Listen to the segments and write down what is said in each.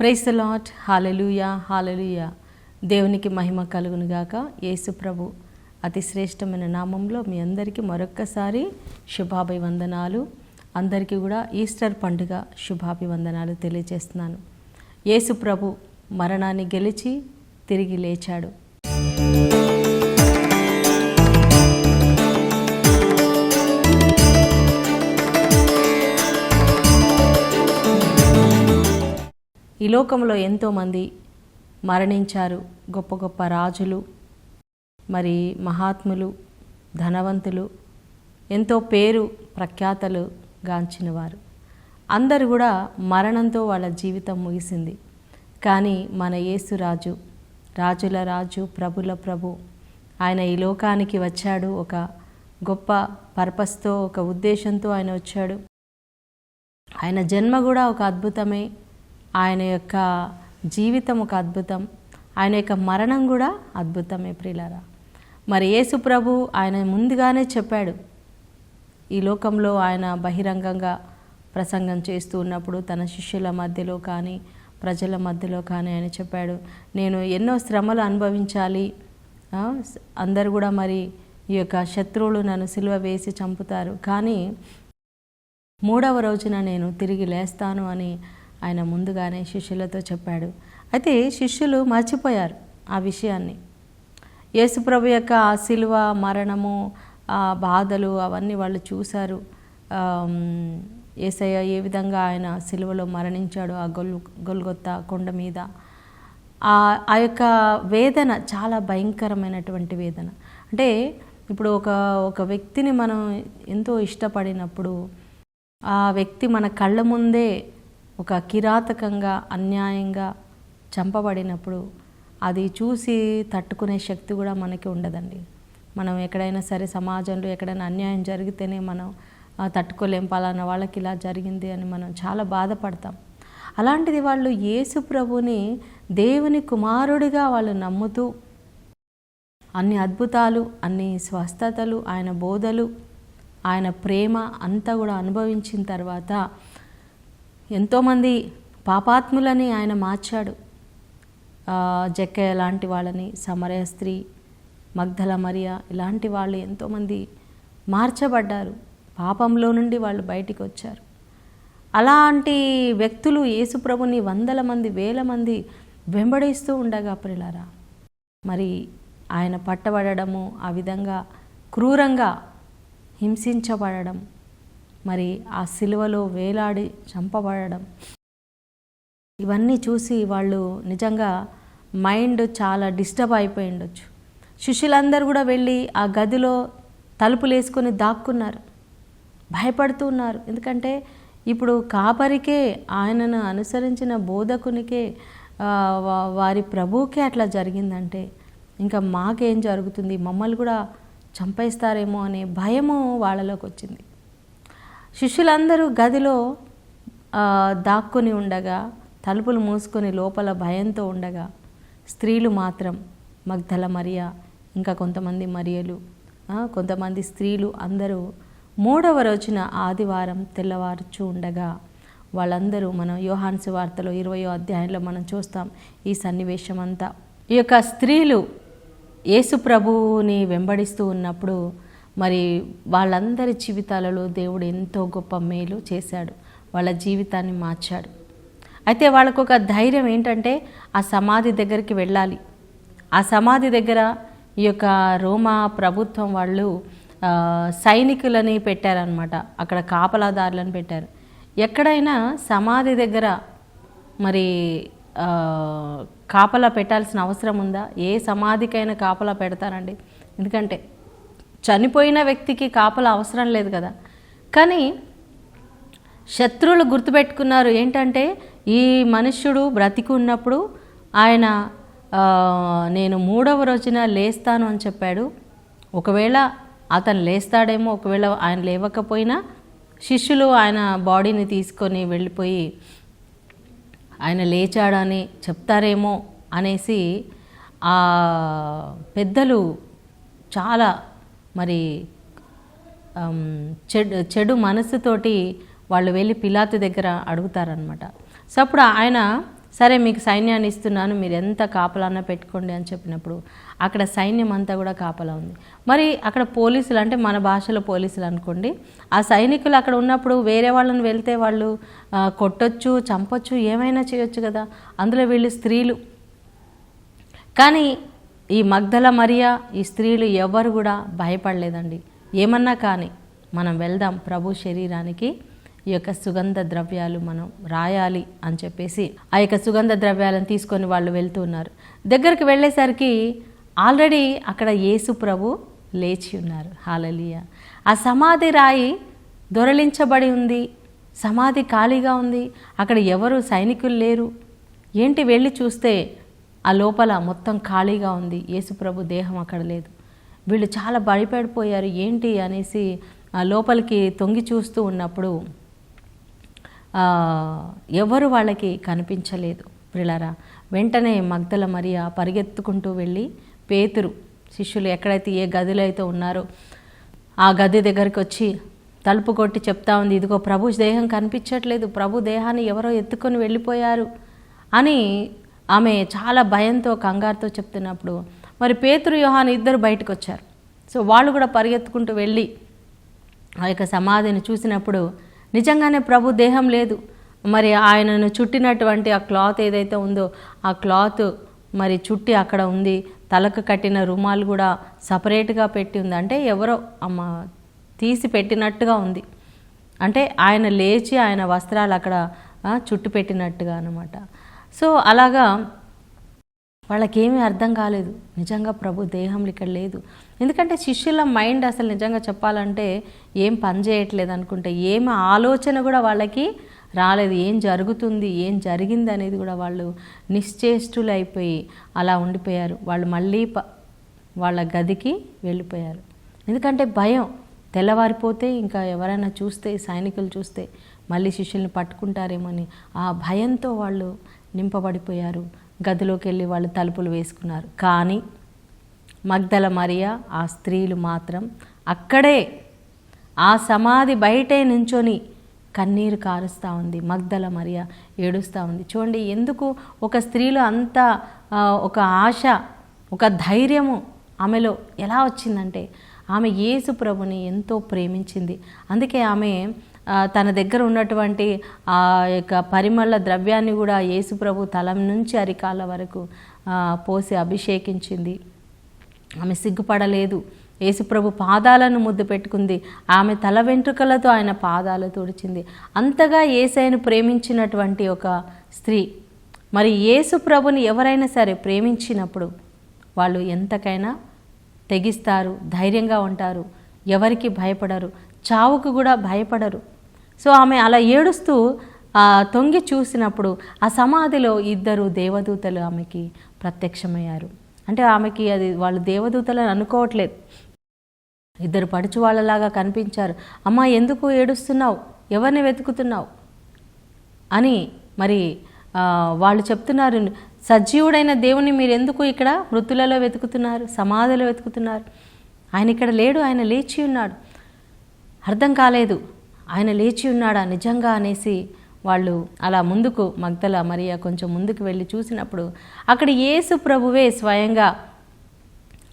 Praise the Lord. Hallelujah, hallelujah. దేవునికి మహిమ కలుగును గాక. యేసు ప్రభు అతి శ్రేష్టమైన నామంలో మీ అందరికీ మరొక్కసారి శుభాభివందనాలు. అందరికీ కూడా ఈస్టర్ పండుగ శుభాభివందనాలు తెలియజేస్తున్నాను. యేసు ప్రభు మరణాన్ని గెలిచి తిరిగి లేచాడు. ఈ లోకంలో ఎంతోమంది మరణించారు. గొప్ప గొప్ప రాజులు, మరి మహాత్ములు, ధనవంతులు, ఎంతో పేరు ప్రఖ్యాతలు గాంచిన వారు అందరూ కూడా మరణంతో వాళ్ళ జీవితం ముగిసింది. కానీ మన యేసు రాజు, రాజుల రాజు, ప్రభుల ప్రభు, ఆయన ఈ లోకానికి వచ్చాడు. ఒక గొప్ప పర్పస్తో, ఒక ఉద్దేశంతో ఆయన వచ్చాడు. ఆయన జన్మ కూడా ఒక అద్భుతమే, ఆయన యొక్క జీవితం ఒక అద్భుతం, ఆయన యొక్క మరణం కూడా అద్భుతమే ప్రియులారా. మరి యేసు ప్రభు ఆయన ముందుగానే చెప్పాడు. ఈ లోకంలో ఆయన బహిరంగంగా ప్రసంగం చేస్తూ ఉన్నప్పుడు తన శిష్యుల మధ్యలో కానీ ప్రజల మధ్యలో కానీ ఆయన చెప్పాడు, నేను ఎన్నో శ్రమలు అనుభవించాలి, అందరు కూడా మరి ఈ యొక్క శత్రువులు నన్ను సిలువ వేసి చంపుతారు, కానీ 3వ రోజున నేను తిరిగి లేస్తాను అని ఆయన ముందుగానే శిష్యులతో చెప్పాడు. అయితే శిష్యులు మర్చిపోయారు ఆ విషయాన్ని. యేసుప్రభు యొక్క ఆ సిలువ మరణము, ఆ బాధలు అవన్నీ వాళ్ళు చూశారు. యేసయ్య ఏ విధంగా ఆయన సిలువలో మరణించాడు ఆ గొల్గొతా కొండ మీద. ఆ యొక్క వేదన చాలా భయంకరమైనటువంటి వేదన. అంటే ఇప్పుడు ఒక వ్యక్తిని మనం ఎంతో ఇష్టపడినప్పుడు ఆ వ్యక్తి మన కళ్ళ ముందే ఒక కిరాతకంగా అన్యాయంగా చంపబడినప్పుడు అది చూసి తట్టుకునే శక్తి కూడా మనకి ఉండదండి. మనం ఎక్కడైనా సరే సమాజంలో ఎక్కడైనా అన్యాయం జరిగితేనే మనం తట్టుకోలేం, పలానా వాళ్ళకి ఇలా జరిగింది అని మనం చాలా బాధపడతాం. అలాంటిది వాళ్ళు యేసు ప్రభుని దేవుని కుమారుడిగా వాళ్ళు నమ్ముతూ అన్ని అద్భుతాలు, అన్ని స్వస్థతలు, ఆయన బోధలు, ఆయన ప్రేమ అంతా కూడా అనుభవించిన తర్వాత ఎంతోమంది పాపాత్ములని ఆయన మార్చాడు. జక్కయ్య లాంటి వాళ్ళని, సమరయ స్త్రీ, మగ్దల మరియా ఇలాంటి వాళ్ళు ఎంతోమంది మార్చబడ్డారు. పాపంలో నుండి వాళ్ళు బయటికి వచ్చారు. అలాంటి వ్యక్తులు యేసుప్రభుని వందల మంది, వేల మంది వెంబడిస్తూ ఉండగా ప్రియులారా, మరి ఆయన పట్టబడము, ఆ విధంగా క్రూరంగా హింసించబడడం, మరి ఆ సిలువలో వేలాడి చంపబడడం, ఇవన్నీ చూసి వాళ్ళు నిజంగా మైండ్ చాలా డిస్టర్బ్ అయిపోయి ఉండొచ్చు. శిష్యులందరూ కూడా వెళ్ళి ఆ గదిలో తలుపులు వేసుకొని దాక్కున్నారు, భయపడుతూ ఉన్నారు. ఎందుకంటే ఇప్పుడు కాపరికే, ఆయనను అనుసరించిన బోధకునికే, వారి ప్రభువుకే అట్లా జరిగిందంటే ఇంకా మాకేం జరుగుతుంది, మమ్మల్ని కూడా చంపేస్తారేమో అనే భయము వాళ్ళలోకి వచ్చింది. శిష్యులందరూ గదిలో దాక్కుని ఉండగా, తలుపులు మూసుకొని లోపల భయంతో ఉండగా, స్త్రీలు మాత్రం మగ్దల మరియా, ఇంకా కొంతమంది మరియలు, కొంతమంది స్త్రీలు అందరూ 3వ రోజున ఆదివారం తెల్లవారుచూ ఉండగా వాళ్ళందరూ, మనం యోహాను సువార్తలో 20వ అధ్యాయంలో మనం చూస్తాం ఈ సన్నివేశం అంతా. ఈ యొక్క స్త్రీలు యేసు ప్రభువుని వెంబడిస్తూ ఉన్నప్పుడు మరి వాళ్ళందరి జీవితాలలో దేవుడు ఎంతో గొప్ప మేలు చేశాడు, వాళ్ళ జీవితాన్ని మార్చాడు. అయితే వాళ్ళకు ఒక ధైర్యం ఏంటంటే ఆ సమాధి దగ్గరికి వెళ్ళాలి. ఆ సమాధి దగ్గర ఈ యొక్క రోమా ప్రభుత్వం వాళ్ళు సైనికులని పెట్టారనమాట, అక్కడ కాపలాదారులను పెట్టారు. ఎక్కడైనా సమాధి దగ్గర మరి కాపలా పెట్టాల్సిన అవసరం ఉందా? ఏ సమాధికైనా కాపలా పెడతారండి, ఎందుకంటే చనిపోయిన వ్యక్తికి కాపలా అవసరం లేదు కదా. కానీ శత్రువులు గుర్తుపెట్టుకున్నారు ఏంటంటే ఈ మనుష్యుడు బ్రతికి ఉన్నప్పుడు ఆయన నేను 3వ రోజున లేస్తాను అని చెప్పాడు. ఒకవేళ అతను లేస్తాడేమో, ఒకవేళ ఆయన లేవకపోయినా శిష్యులు ఆయన బాడీని తీసుకొని వెళ్ళిపోయి ఆయన లేచాడని చెప్తారేమో అనేసి ఆ పెద్దలు చాలా మరి చెడు మనసుతోటి వాళ్ళు వెళ్ళి పిలాతు దగ్గర అడుగుతారనమాట. సో అప్పుడు ఆయన సరే మీకు సైన్యాన్ని ఇస్తున్నాను, మీరు ఎంత కాపలాన్న పెట్టుకోండి అని చెప్పినప్పుడు అక్కడ సైన్యం అంతా కూడా కాపలా ఉంది. మరి అక్కడ పోలీసులు, అంటే మన భాషలో పోలీసులు అనుకోండి, ఆ సైనికులు అక్కడ ఉన్నప్పుడు వేరే వాళ్ళని వెళ్తే వాళ్ళు కొట్టొచ్చు, చంపొచ్చు, ఏమైనా చేయొచ్చు కదా. అందులో వీళ్ళు స్త్రీలు. కానీ ఈ మగ్దల మరియా, ఈ స్త్రీలు ఎవరు కూడా భయపడలేదండి. ఏమన్నా కానీ మనం వెళ్దాం ప్రభు శరీరానికి ఈ యొక్క సుగంధ ద్రవ్యాలు మనం రాయాలి అని చెప్పేసి ఆ యొక్క సుగంధ ద్రవ్యాలను తీసుకొని వాళ్ళు వెళ్తూ ఉన్నారు. దగ్గరికి వెళ్ళేసరికి ఆల్రెడీ అక్కడ యేసు ప్రభు లేచి ఉన్నారు. హల్లెలూయా. ఆ సమాధి రాయి దొరలించబడి ఉంది, సమాధి ఖాళీగా ఉంది, అక్కడ ఎవరు సైనికులు లేరు. ఏంటి వెళ్ళి చూస్తే ఆ లోపల మొత్తం ఖాళీగా ఉంది, యేసు ప్రభు దేహం అక్కడ లేదు. వీళ్ళు చాలా భయపడిపోయారు, ఏంటి అనేసి ఆ లోపలికి తొంగి చూస్తూ ఉన్నప్పుడు ఎవరు వాళ్ళకి కనిపించలేదు. ప్రియులారా, వెంటనే మగ్దల మరియా పరిగెత్తుకుంటూ వెళ్ళి పేతురు శిష్యులు ఎక్కడైతే ఏ గదిలో అయితే ఉన్నారో ఆ గది దగ్గరికి వచ్చి తలుపు కొట్టి చెప్తా ఉంది, ఇదిగో ప్రభు దేహం కనిపించట్లేదు, ప్రభు దేహాన్ని ఎవరో ఎత్తుకొని వెళ్ళిపోయారు అని ఆమె చాలా భయంతో కంగారుతో చెప్తున్నప్పుడు మరి పేతురు యోహాను ఇద్దరు బయటకు వచ్చారు. సో వాళ్ళు కూడా పరిగెత్తుకుంటూ వెళ్ళి ఆ యొక్క సమాధిని చూసినప్పుడు నిజంగానే ప్రభు దేహం లేదు. మరి ఆయనను చుట్టినటువంటి ఆ క్లాత్ ఏదైతే ఉందో ఆ క్లాత్ మరి చుట్టి అక్కడ ఉంది, తలకు కట్టిన రుమాలు కూడా సపరేట్గా పెట్టి ఉంది. అంటే ఎవరో తీసి పెట్టినట్టుగా ఉంది. అంటే ఆయన లేచి ఆయన వస్త్రాలు అక్కడ చుట్టు పెట్టినట్టుగా అన్నమాట. సో అలాగా వాళ్ళకేమీ అర్థం కాలేదు, నిజంగా ప్రభు దేహం ఇక్కడ లేదు. ఎందుకంటే శిష్యుల మైండ్ అసలు నిజంగా చెప్పాలంటే ఏం పని చేయట్లేదు అనుకుంటే, ఏమి ఆలోచన కూడా వాళ్ళకి రాలేదు. ఏం జరుగుతుంది, ఏం జరిగింది అనేది కూడా వాళ్ళు నిశ్చేష్టులు అయిపోయి అలా ఉండిపోయారు. వాళ్ళు మళ్ళీ వాళ్ళ గదికి వెళ్ళిపోయారు. ఎందుకంటే భయం, తెల్లవారిపోతే ఇంకా ఎవరైనా చూస్తే, సైనికులు చూస్తే మళ్ళీ శిష్యుల్ని పట్టుకుంటారేమని ఆ భయంతో వాళ్ళు నింపబడిపోయారు. గదిలోకి వెళ్ళి వాళ్ళు తలుపులు వేసుకున్నారు. కానీ మగ్దల మరియా ఆ స్త్రీలు మాత్రం అక్కడే ఆ సమాధి బయటే నించొని కన్నీరు కారుస్తూ ఉంది. మగ్దల మరియా ఏడుస్తూ ఉంది. చూడండి ఎందుకు ఒక స్త్రీలో అంత ఒక ఆశ, ఒక ధైర్యము ఆమెలో ఎలా వచ్చిందంటే ఆమె యేసు ప్రభుని ఎంతో ప్రేమించింది. అందుకే ఆమె తన దగ్గర ఉన్నటువంటి ఆ యొక్క పరిమళ ద్రవ్యాన్ని కూడా యేసు ప్రభు తలం నుంచి అరికాళ్ళ వరకు పోసి అభిషేకించింది. ఆమె సిగ్గుపడలేదు. యేసు ప్రభు పాదాలను ముద్దు పెట్టుకుంది. ఆమె తల వెంట్రుకలతో ఆయన పాదాలు తుడిచింది. అంతగా యేసయ్యను ప్రేమించినటువంటి ఒక స్త్రీ. మరి యేసు ప్రభుని ఎవరైనా సరే ప్రేమించినప్పుడు వాళ్ళు ఎంతకైనా తెగిస్తారు, ధైర్యంగా ఉంటారు, ఎవరికి భయపడరు, చావుకు కూడా భయపడరు. సో ఆమె అలా ఏడుస్తూ తొంగి చూసినప్పుడు ఆ సమాధిలో ఇద్దరు దేవదూతలు ఆమెకి ప్రత్యక్షమయ్యారు. అంటే ఆమెకి అది వాళ్ళు దేవదూతలను అనుకోవట్లేదు, ఇద్దరు పడుచు వాళ్ళలాగా కనిపించారు. అమ్మా ఎందుకు ఏడుస్తున్నావు, ఎవరిని వెతుకుతున్నావు అని మరి వాళ్ళు చెప్తున్నారు. సజీవుడైన దేవుని మీరు ఎందుకు ఇక్కడ మృతులలో వెతుకుతున్నారు, సమాధిలో వెతుకుతున్నారు? ఆయన ఇక్కడ లేడు, ఆయన లేచి ఉన్నాడు. అర్థం కాలేదు, ఆయన లేచి ఉన్నాడా నిజంగా అనేసి వాళ్ళు అలా ముందుకు మగ్దల మరియా కొంచెం ముందుకు వెళ్ళి చూసినప్పుడు అక్కడ యేసు ప్రభువే స్వయంగా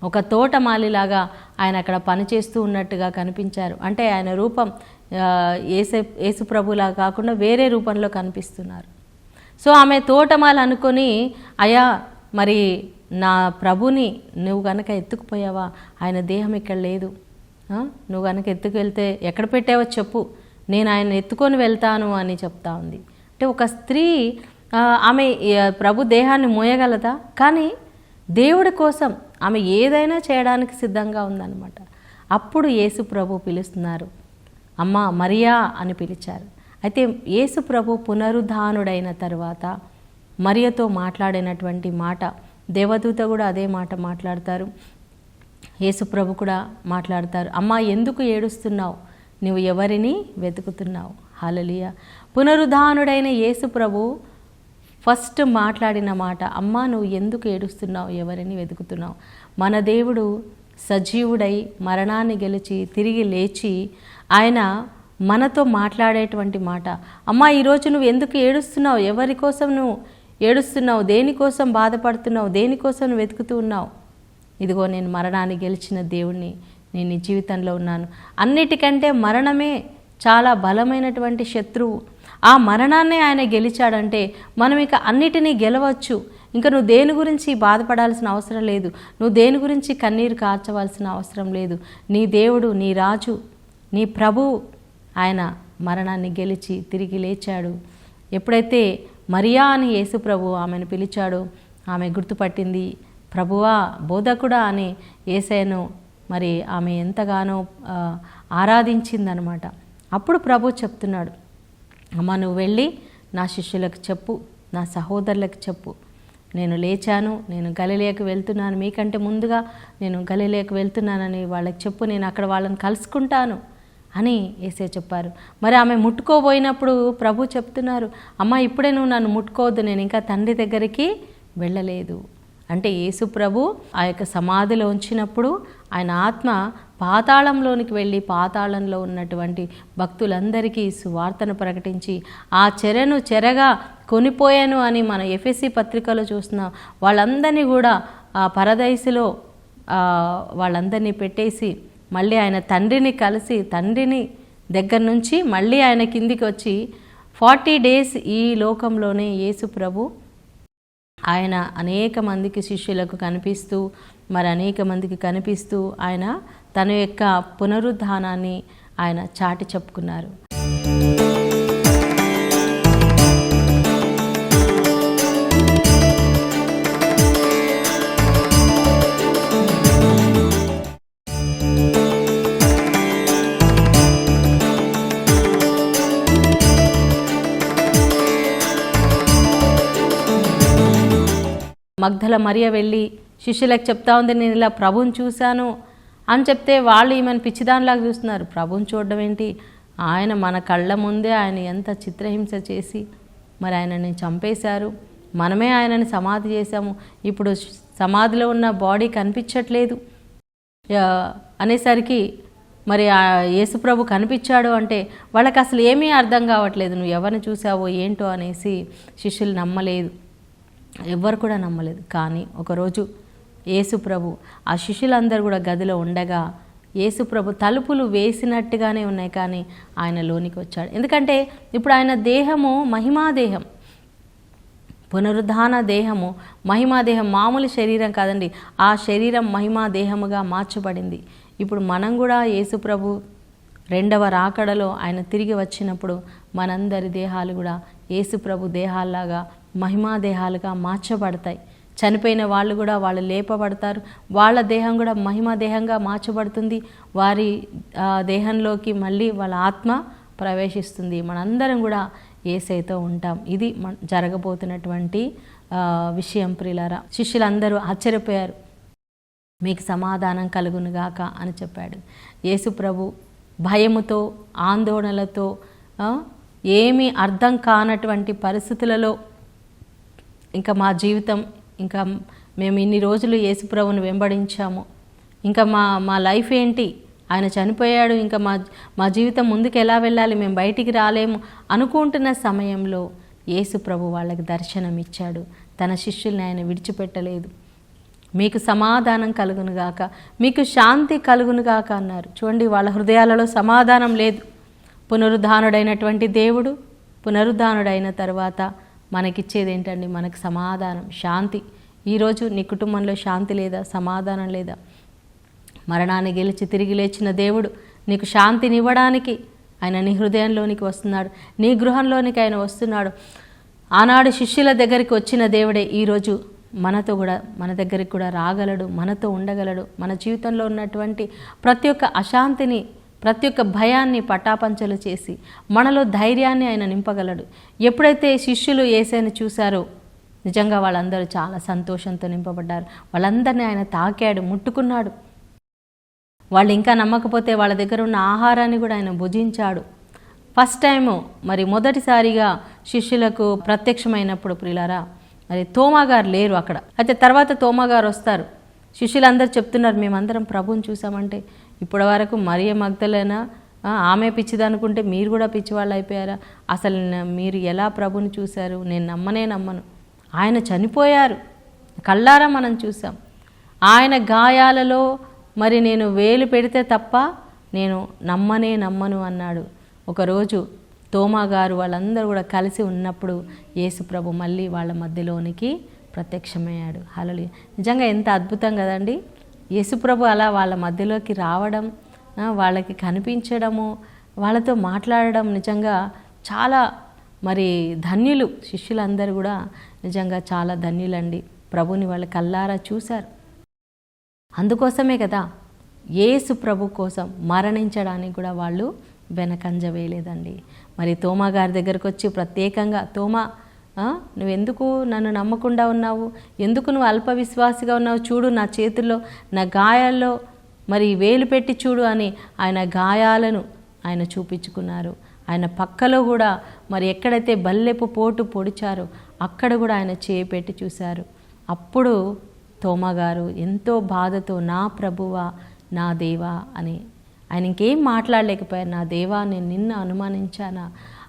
ఒక తోటమాలిలాగా ఆయన అక్కడ పనిచేస్తూ ఉన్నట్టుగా కనిపించారు. అంటే ఆయన రూపం యేసు ప్రభులా కాకుండా వేరే రూపంలో కనిపిస్తున్నారు. సో ఆమె తోటమాల అనుకొని, అయ్యా మరి నా ప్రభుని నువ్వు కనుక ఎత్తుకుపోయావా, ఆయన దేహం ఇక్కడ లేదు, నువ్వు కనుక ఎత్తుకెళ్తే ఎక్కడ పెట్టావో చెప్పు, నేను ఆయన ఎత్తుకొని వెళ్తాను అని చెప్తా ఉంది. అంటే ఒక స్త్రీ ఆమె ప్రభు దేహాన్ని మోయగలదా? కానీ దేవుడి కోసం ఆమె ఏదైనా చేయడానికి సిద్ధంగా ఉందన్నమాట. అప్పుడు యేసు ప్రభు పిలుస్తున్నారు, అమ్మా మరియా అని పిలిచారు. అయితే యేసు ప్రభు పునరుద్ధానుడైన తర్వాత మరియతో మాట్లాడినటువంటి మాట, దేవదూత కూడా అదే మాట మాట్లాడతారు, యేసు ప్రభు కూడా మాట్లాడతారు. అమ్మా ఎందుకు ఏడుస్తున్నావు, నువ్వు ఎవరిని వెతుకుతున్నావు? హల్లెలూయా. పునరుద్ధానుడైన యేసు ప్రభు ఫస్ట్ మాట్లాడిన మాట, అమ్మా నువ్వు ఎందుకు ఏడుస్తున్నావు, ఎవరిని వెతుకుతున్నావు? మన దేవుడు సజీవుడై మరణాన్ని గెలిచి తిరిగి లేచి ఆయన మనతో మాట్లాడేటువంటి మాట, అమ్మా ఈరోజు నువ్వు ఎందుకు ఏడుస్తున్నావు, ఎవరి కోసం నువ్వు ఏడుస్తున్నావు? దేనికోసం బాధపడుతున్నావు? దేనికోసం వెతుకుతూ ఉన్నావు? ఇదిగో నేను మరణాన్ని గెలిచిన దేవుణ్ణి, నేను నీ జీవితంలో ఉన్నాను. అన్నిటికంటే మరణమే చాలా బలమైనటువంటి శత్రువు. ఆ మరణాన్నే ఆయన గెలిచాడంటే మనం ఇక అన్నిటినీ గెలవచ్చు. ఇంకా నువ్వు దేని గురించి బాధపడాల్సిన అవసరం లేదు, నువ్వు దేని గురించి కన్నీరు కార్చవలసిన అవసరం లేదు. నీ దేవుడు, నీ రాజు, నీ ప్రభువు ఆయన మరణాన్ని గెలిచి తిరిగి లేచాడు. ఎప్పుడైతే మరియా అని యేసు ప్రభు ఆమెను పిలిచాడో ఆమె గుర్తుపట్టింది. ప్రభువా, బోధకుడా అని యేసయ్యను మరి ఆమె ఎంతగానో ఆరాధించిందనమాట. అప్పుడు ప్రభు చెప్తున్నాడు, అమ్మ నువ్వు వెళ్ళి నా శిష్యులకు చెప్పు, నా సహోదరులకు చెప్పు, నేను లేచాను, నేను గలిలయకు వెళ్తున్నాను, మీకంటే ముందుగా నేను గలిలయకు వెళ్తున్నానని వాళ్ళకి చెప్పు, నేను అక్కడ వాళ్ళని కలుసుకుంటాను అని యేసయ్య చెప్పారు. మరి ఆమె ముట్టుకోబోయినప్పుడు ప్రభు చెప్తున్నారు, అమ్మ ఇప్పుడే నువ్వు నన్ను ముట్టుకోవద్దు, నేను ఇంకా తండ్రి దగ్గరికి వెళ్ళలేదు. అంటే యేసు ప్రభు ఆ యొక్క సమాధిలో ఉంచినప్పుడు ఆయన ఆత్మ పాతాళంలోనికి వెళ్ళి పాతాళంలో ఉన్నటువంటి భక్తులందరికీ సువార్తను ప్రకటించి ఆ చెరను చెరగా కొనిపోయాను అని మన ఎఫెసీ పత్రికలో చూస్తున్నాం. వాళ్ళందరినీ కూడా ఆ పరదైసులో వాళ్ళందరినీ పెట్టేసి మళ్ళీ ఆయన తండ్రిని కలిసి, తండ్రిని దగ్గర నుంచి మళ్ళీ ఆయన కిందికి వచ్చి 40 days ఈ లోకంలోనే యేసు ప్రభు ఆయన అనేక మందికి శిష్యులకు కనిపిస్తూ మరి అనేక మందికి కనిపిస్తూ ఆయన తన యొక్క పునరుద్ధానాన్ని ఆయన చాటి చెప్పుకున్నారు. మగ్దల మరియ వెళ్ళి శిష్యులకు చెప్తా ఉంది, నేను ఇలా ప్రభువుని చూశాను అని చెప్తే వాళ్ళు ఈమెను పిచ్చిదానిలాగా చూస్తున్నారు. ప్రభువుని చూడడం ఏంటి, ఆయన మన కళ్ళ ముందే ఆయన ఎంత చిత్రహింస చేసి మరి ఆయనని చంపేశారు, మనమే ఆయనని సమాధి చేశాము, ఇప్పుడు సమాధిలో ఉన్న బాడీ కనిపించట్లేదు అనేసరికి మరి యేసుప్రభు కనిపించాడు అంటే వాళ్ళకి అసలు ఏమీ అర్థం కావట్లేదు, నువ్వు ఎవరిని చూసావో ఏంటో అనేసి శిష్యులు నమ్మలేదు, ఎవ్వరు కూడా నమ్మలేదు. కానీ ఒకరోజు యేసుప్రభు ఆ శిష్యులందరూ కూడా గదిలో ఉండగా యేసుప్రభు తలుపులు వేసినట్టుగానే ఉన్నాయి, కానీ ఆయన లోనికి వచ్చాడు. ఎందుకంటే ఇప్పుడు ఆయన దేహము మహిమాదేహం, పునరుద్ధాన దేహము మహిమాదేహం, మామూలు శరీరం కాదండి. ఆ శరీరం మహిమాదేహముగా మార్చబడింది. ఇప్పుడు మనం కూడా యేసుప్రభు రెండవ రాకడలో ఆయన తిరిగి వచ్చినప్పుడు మనందరి దేహాలు కూడా యేసుప్రభు దేహాల్లాగా మహిమాదేహాలుగా మార్చబడతాయి. చనిపోయిన వాళ్ళు కూడా వాళ్ళు లేపబడతారు, వాళ్ళ దేహం కూడా మహిమాదేహంగా మార్చబడుతుంది. వారి దేహంలోకి మళ్ళీ వాళ్ళ ఆత్మ ప్రవేశిస్తుంది. మనందరం కూడా యేసయ్యతో ఉంటాం. ఇది జరగబోతున్నటువంటి విషయం ప్రియులారా. శిష్యులందరూ ఆశ్చర్యపోయారు. మీకు సమాధానం కలుగునుగాక అని చెప్పాడు యేసు ప్రభు. భయముతో ఆందోళనలతో ఏమీ అర్థం కానటువంటి పరిస్థితులలో ఇంకా మా జీవితం, ఇంకా మేము ఇన్ని రోజులు యేసు ప్రభువుని వెంబడించాము, ఇంకా మా లైఫ్ ఏంటి, ఆయన చనిపోయాడు, ఇంకా మా జీవితం ముందుకు ఎలా వెళ్ళాలి, మేము బయటికి రాలేము అనుకుంటున్న సమయంలో యేసు ప్రభు వాళ్ళకి దర్శనం ఇచ్చాడు. తన శిష్యుల్ని ఆయన విడిచిపెట్టలేదు. మీకు సమాధానం కలుగునుగాక, మీకు శాంతి కలుగునుగాక అన్నారు. చూడండి, వాళ్ళ హృదయాలలో సమాధానం లేదు. పునరుద్ధానుడైనటువంటి దేవుడు పునరుద్ధానుడైన తర్వాత మనకిచ్చేది ఏంటండి? మనకు సమాధానం, శాంతి. ఈరోజు నీ కుటుంబంలో శాంతి లేదా, సమాధానం లేదా? మరణాన్ని గెలిచి తిరిగి లేచిన దేవుడు నీకు శాంతినివ్వడానికి ఆయన నీ హృదయంలోనికి వస్తున్నాడు, నీ గృహంలోనికి ఆయన వస్తున్నాడు. ఆనాడు శిష్యుల దగ్గరికి వచ్చిన దేవుడే ఈరోజు మనతో కూడా, మన దగ్గరికి కూడా రాగలడు, మనతో ఉండగలడు. మన జీవితంలో ఉన్నటువంటి ప్రతి ఒక్క అశాంతిని, ప్రతి ఒక్క భయాన్ని పటాపంచలు చేసి మనలో ధైర్యాన్ని ఆయన నింపగలడు. ఎప్పుడైతే శిష్యులు యేసయ్యను చూశారో నిజంగా వాళ్ళందరూ చాలా సంతోషంతో నింపబడ్డారు. వాళ్ళందరినీ ఆయన తాకాడు, ముట్టుకున్నాడు. వాళ్ళు ఇంకా నమ్మకపోతే వాళ్ళ దగ్గర ఉన్న ఆహారాన్ని కూడా ఆయన భుజించాడు. ఫస్ట్ టైము మరి మొదటిసారిగా శిష్యులకు ప్రత్యక్షమైనప్పుడు ప్రియులారా, మరి తోమా గారు లేరు అక్కడ. అయితే తర్వాత తోమా గారు వస్తారు. శిష్యులందరూ చెప్తున్నారు, మేమందరం ప్రభువుని చూసామంటే ఇప్పటి వరకు మరియ మగ్దలేనా ఆమె పిచ్చిదనుకుంటే మీరు కూడా పిచ్చివాళ్ళు అయిపోయారా? అసలు మీరు ఎలా ప్రభుని చూశారు? నేను నమ్మను. ఆయన చనిపోయారు, కళ్ళారా మనం చూసాం. ఆయన గాయాలలో మరి నేను వేలు పెడితే తప్ప నేను నమ్మను అన్నాడు. ఒకరోజు తోమా గారు వాళ్ళందరూ కూడా కలిసి ఉన్నప్పుడు యేసు ప్రభు మళ్ళీ వాళ్ళ మధ్యలోనికి ప్రత్యక్షమయ్యాడు. హల్లెలూయా. నిజంగా ఎంత అద్భుతం కదండి. యేసు ప్రభు అలా వాళ్ళ మధ్యలోకి రావడం, వాళ్ళకి కనిపించడము, వాళ్ళతో మాట్లాడడం నిజంగా చాలా మరి ధన్యులు. శిష్యులందరూ కూడా నిజంగా చాలా ధన్యులండి. ప్రభుని వాళ్ళు కల్లారా చూశారు. అందుకోసమే కదా యేసు ప్రభు కోసం మరణించడానికి కూడా వాళ్ళు వెనకంజ వేయలేదండి. మరి తోమా గారి దగ్గరకు వచ్చి ప్రత్యేకంగా, తోమా నువ్వెందుకు నన్ను నమ్మకుండా ఉన్నావు, ఎందుకు నువ్వు అల్ప విశ్వాసిగా ఉన్నావు, చూడు నా చేతుల్లో నా గాయాల్లో మరి వేలు పెట్టి చూడు అని ఆయన గాయాలను ఆయన చూపించుకున్నారు. ఆయన పక్కలో కూడా మరి ఎక్కడైతే బల్లెపు పోటు పొడిచారో అక్కడ కూడా ఆయన చేయి పెట్టి చూశారు. అప్పుడు తోమా గారు ఎంతో బాధతో నా ప్రభువా నా దేవా అని, ఆయన ఇంకేం మాట్లాడలేకపోయారు. నా దేవా నేను నిన్ను అనుమానించానా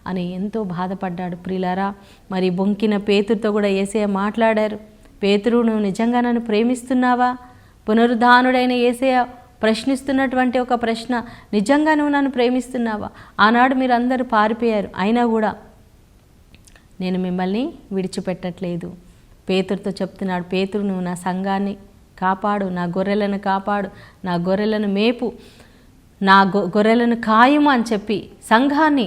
అని ఎంతో బాధపడ్డాడు. ప్రియులారా, మరి బొంకిన పేతురుతో కూడా యేసయ్య మాట్లాడారు. పేతురు, నువ్వు నిజంగా నన్ను ప్రేమిస్తున్నావా? పునరుద్ధానుడైన యేసయ్య ప్రశ్నిస్తున్నటువంటి ఒక ప్రశ్న, నిజంగా నువ్వు నన్ను ప్రేమిస్తున్నావా? ఆనాడు మీరు అందరూ పారిపోయారు, అయినా కూడా నేను మిమ్మల్ని విడిచిపెట్టట్లేదు. పేతురుతో చెప్తున్నాడు, పేతురు నువ్వు నా సంఘాన్ని కాపాడు, నా గొర్రెలను కాపాడు, నా గొర్రెలను మేపు, నా గొర్రెలను కాయము అని చెప్పి సంఘాన్ని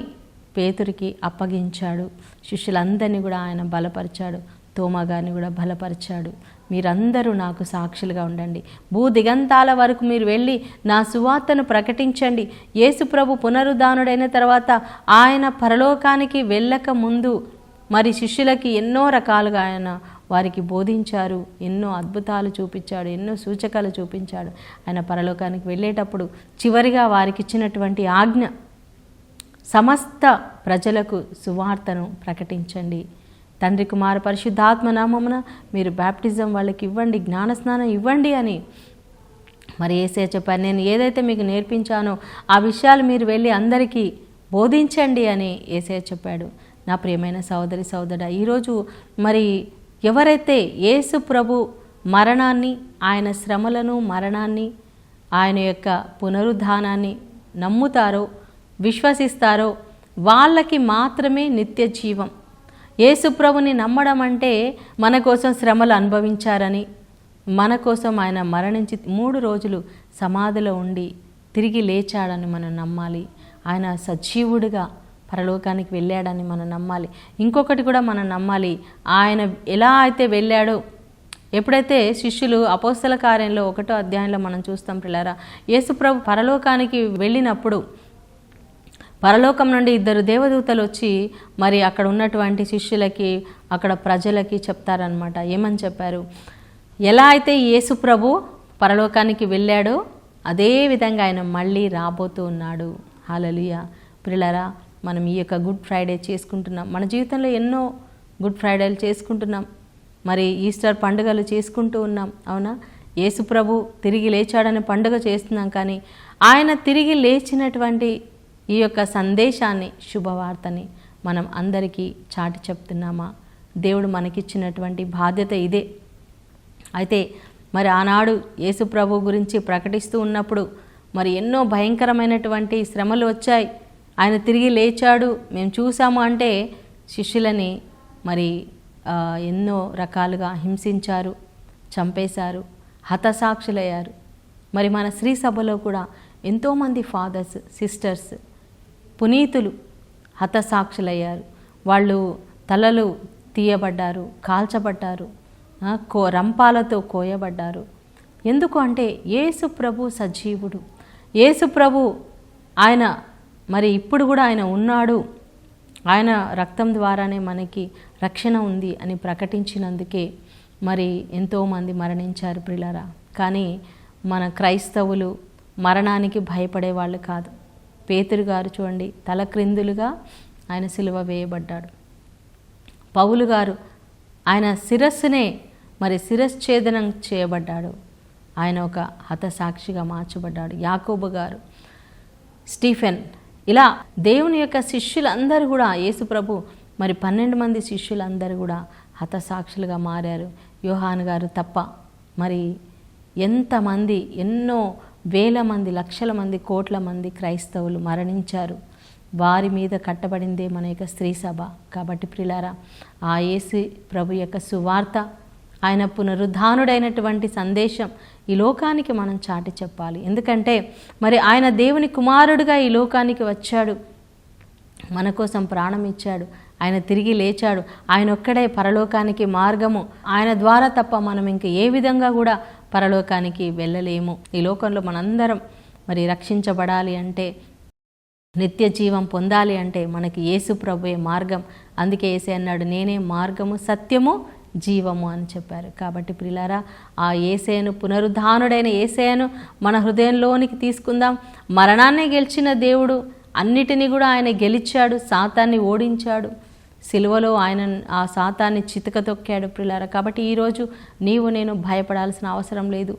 పేతురికి అప్పగించాడు. శిష్యులందరినీ కూడా ఆయన బలపరిచాడు. తోమా గారిని కూడా బలపరిచాడు. మీరందరూ నాకు సాక్షులుగా ఉండండి, భూ దిగంతాల వరకు మీరు వెళ్ళి నా సువార్తను ప్రకటించండి. యేసు ప్రభు పునరుద్ధానుడైన తర్వాత ఆయన పరలోకానికి వెళ్ళక ముందు మరి శిష్యులకి ఎన్నో రకాలుగా ఆయన వారికి బోధించారు, ఎన్నో అద్భుతాలు చూపించాడు, ఎన్నో సూచకాలు చూపించాడు. ఆయన పరలోకానికి వెళ్ళేటప్పుడు చివరిగా వారికి ఇచ్చినటువంటి ఆజ్ఞ, సమస్త ప్రజలకు సువార్తను ప్రకటించండి, తండ్రి కుమార పరిశుద్ధాత్మ నామమున మీరు బ్యాప్టిజం వాళ్ళకి ఇవ్వండి, జ్ఞానస్నానం ఇవ్వండి అని మరి యేసయ్య చెప్పారు. నేను ఏదైతే మీకు నేర్పించానో ఆ విషయాలు మీరు వెళ్ళి అందరికీ బోధించండి అని యేసయ్య చెప్పాడు. నా ప్రియమైన సోదరి సోదరుడా, ఈరోజు మరి ఎవరైతే యేసు ప్రభు మరణాన్ని, ఆయన శ్రమలను, మరణాన్ని, ఆయన యొక్క పునరుద్ధానాన్ని నమ్ముతారో, విశ్వసిస్తారో వాళ్ళకి మాత్రమే నిత్య జీవం. యేసు ప్రభుని నమ్మడం అంటే మన కోసం శ్రమలు అనుభవించారని, మన కోసం ఆయన మరణించి 3 రోజులు సమాధిలో ఉండి తిరిగి లేచాడని మనం నమ్మాలి. ఆయన సజీవుడిగా పరలోకానికి వెళ్ళాడని మనం నమ్మాలి. ఇంకొకటి కూడా మనం నమ్మాలి, ఆయన ఎలా అయితే వెళ్ళాడో, ఎప్పుడైతే శిష్యులు అపోస్తల కార్యంలో 1వ అధ్యాయంలో మనం చూస్తాం పిల్లరా, యేసు ప్రభు పరలోకానికి వెళ్ళినప్పుడు పరలోకం నుండి 2 దేవదూతలు వచ్చి మరి అక్కడ ఉన్నటువంటి శిష్యులకి, అక్కడ ప్రజలకి చెప్తారనమాట. ఏమని చెప్పారు? ఎలా అయితే యేసు ప్రభు పరలోకానికి వెళ్ళాడో అదే విధంగా ఆయన మళ్ళీ రాబోతూ ఉన్నాడు. హల్లెలూయా. పిల్లరా, మనం ఈ యొక్క గుడ్ ఫ్రైడే చేసుకుంటున్నాం. మన జీవితంలో ఎన్నో గుడ్ ఫ్రైడేలు చేసుకుంటున్నాం, మరి ఈస్టర్ పండుగలు చేసుకుంటూ ఉన్నాం, అవునా? యేసు ప్రభు తిరిగి లేచాడనే పండుగ చేస్తున్నాం. కానీ ఆయన తిరిగి లేచినటువంటి ఈ యొక్క సందేశాన్ని, శుభవార్తని మనం అందరికీ చాటి చెప్తున్నామా? దేవుడు మనకిచ్చినటువంటి బాధ్యత ఇదే. అయితే మరి ఆనాడు యేసు ప్రభు గురించి ప్రకటిస్తూ ఉన్నప్పుడు మరి ఎన్నో భయంకరమైనటువంటి శ్రమలు వచ్చాయి. ఆయన తిరిగి లేచాడు మేము చూసాము అంటే శిష్యులని మరి ఎన్నో రకాలుగా హింసించారు, చంపేశారు, హతసాక్షులయ్యారు. మరి మన శ్రీ సభలో కూడా ఎంతోమంది ఫాదర్స్, సిస్టర్స్, పునీతులు హతసాక్షులయ్యారు. వాళ్ళు తలలు తీయబడ్డారు, కాల్చబడ్డారు, రంపాలతో కోయబడ్డారు. ఎందుకు అంటే యేసు ప్రభు సజీవుడు. యేసు ప్రభు ఆయన మరి ఇప్పుడు కూడా ఆయన ఉన్నాడు, ఆయన రక్తం ద్వారానే మనకి రక్షణ ఉంది అని ప్రకటించినందుకే మరి ఎంతోమంది మరణించారు ప్రియులారా. కానీ మన క్రైస్తవులు మరణానికి భయపడే వాళ్ళు కాదు. పేతురు గారు చూడండి, తల క్రిందులుగా ఆయన సిలువ వేయబడ్డాడు. పౌలు గారు ఆయన శిరస్సునే మరి శిరశ్ఛేదనం చేయబడ్డాడు, ఆయన ఒక హతసాక్షిగా మార్చబడ్డాడు. యాకోబు గారు, స్టీఫెన్, ఇలా దేవుని యొక్క శిష్యులందరూ కూడా, యేసు ప్రభు మరి 12 మంది శిష్యులందరూ కూడా హతసాక్షులుగా మారారు. యోహాను గారు తప్ప మరి ఎంతమంది, ఎన్నో వేల మంది, లక్షల మంది, కోట్ల మంది క్రైస్తవులు మరణించారు. వారి మీద కట్టబడిందే మన యొక్క స్త్రీ సభ. కాబట్టి ప్రియులారా, ఆ యేసు ప్రభు యొక్క సువార్త, ఆయన పునరుద్ధానుడైనటువంటి సందేశం ఈ లోకానికి మనం చాటి చెప్పాలి. ఎందుకంటే మరి ఆయన దేవుని కుమారుడుగా ఈ లోకానికి వచ్చాడు, మన కోసం ప్రాణం ఇచ్చాడు, ఆయన తిరిగి లేచాడు. ఆయన ఒక్కడే పరలోకానికి మార్గము. ఆయన ద్వారా తప్ప మనం ఇంక ఏ విధంగా కూడా పరలోకానికి వెళ్ళలేము. ఈ లోకంలో మనందరం మరి రక్షించబడాలి అంటే, నిత్య జీవం పొందాలి అంటే మనకి యేసు ప్రభువే మార్గం. అందుకే యేసే అన్నాడు, నేనే మార్గము, సత్యము, జీవము అని చెప్పారు. కాబట్టి ప్రియులారా, ఆ యేసేను, పునరుద్ధానుడైన యేసేను మన హృదయంలోనికి తీసుకుందాం. మరణాన్ని గెలిచిన దేవుడు అన్నిటినీ కూడా ఆయన గెలిచాడు, సాతాన్ని ఓడించాడు. సిలువలో ఆయన ఆ సాతాన్ని చితక తొక్కాడు ప్రియులారా. కాబట్టి ఈరోజు నీవు నేను భయపడాల్సిన అవసరం లేదు.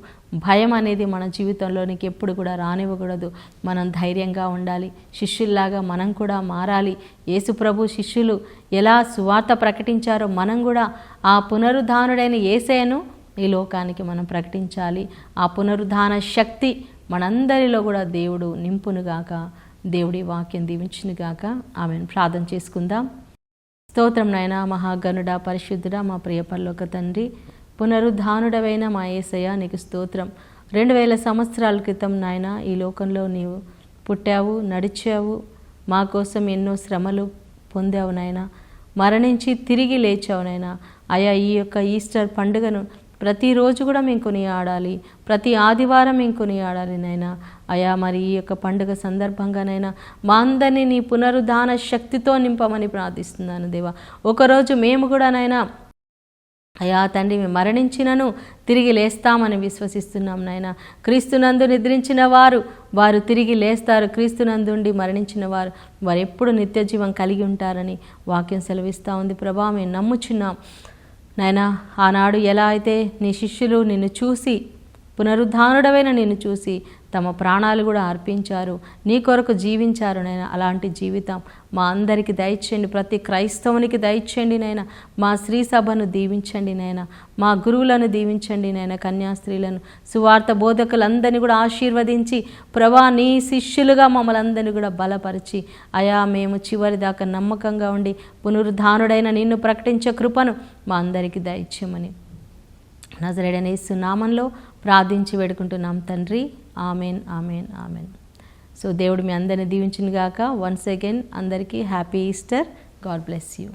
భయం అనేది మన జీవితంలోనికి ఎప్పుడు కూడా రానివ్వకూడదు. మనం ధైర్యంగా ఉండాలి. శిష్యుల్లాగా మనం కూడా మారాలి. యేసుప్రభు శిష్యులు ఎలా సువార్త ప్రకటించారో మనం కూడా ఆ పునరుద్ధానుడైన యేసేను ఈ లోకానికి మనం ప్రకటించాలి. ఆ పునరుద్ధాన శక్తి మనందరిలో కూడా దేవుడు నింపునుగాక. దేవుడి వాక్యం దీవించునుగాక. ఆమెను ప్రార్థన చేసుకుందాం. స్తోత్రం నాయనా, మహాగణుడా, పరిశుద్ధుడా, మా ప్రియ పరలోక తండ్రి, పునరుద్ధానుడవైన మా యేసయ్య నీకు స్తోత్రం. 2000 సంవత్సరాల క్రితం నాయన ఈ లోకంలో నీవు పుట్టావు, నడిచావు, మా కోసం ఎన్నో శ్రమలు పొందావు నాయన, మరణించి తిరిగి లేచావు నాయన. అయా ఈ యొక్క ఈస్టర్ పండుగను ప్రతిరోజు కూడా మేము కొనియాడాలి, ప్రతి ఆదివారం మేము కొనియాడాలి నాయన. అయా మరి ఈ యొక్క పండుగ సందర్భంగానైనా మా అందరినీ నీ పునరుద్ధాన శక్తితో నింపమని ప్రార్థిస్తున్నాను దేవా. ఒకరోజు మేము కూడా నాయన అయా తండ్రి, మేము మరణించినను తిరిగి లేస్తామని విశ్వసిస్తున్నాం నాయన. క్రీస్తునందు నిద్రించిన వారు తిరిగి లేస్తారు. క్రీస్తునందుండి మరణించిన వారు ఎప్పుడు నిత్య జీవం కలిగి ఉంటారని వాక్యం సెలవిస్తూ ఉంది ప్రభా. మేము నమ్ముచున్నాం నాయనా. ఆనాడు ఎలా అయితే నీ శిష్యులు నిన్ను చూసి, పునరుద్ధానుడవైన నిన్ను చూసి తమ ప్రాణాలు కూడా అర్పించారు, నీ కొరకు జీవించారు నాయన. అలాంటి జీవితం మా అందరికీ దయచేయండి, ప్రతి క్రైస్తవునికి దయచేయండి నాయన. మా స్త్రీ సభను దీవించండి నాయన, మా గురువులను దీవించండి నాయన, కన్యాస్త్రీలను, సువార్త బోధకులందరినీ కూడా ఆశీర్వదించి ప్రభా నీ శిష్యులుగా మమ్మల్ని అందరినీ కూడా బలపరిచి అయా మేము చివరి దాకా నమ్మకంగా ఉండి పునరుద్ధానుడైన నిన్ను ప్రకటించే కృపను మా అందరికీ దయచేయమని నజరేయుడైన యేసు నామంలో ప్రార్థించి వేడుకుంటున్నాం తండ్రి. Amen, amen, amen. సో దేవుడు మీ అందరిని దీవించును గాక. వన్స్ అగైన్ అందరికీ happy Easter. God bless you.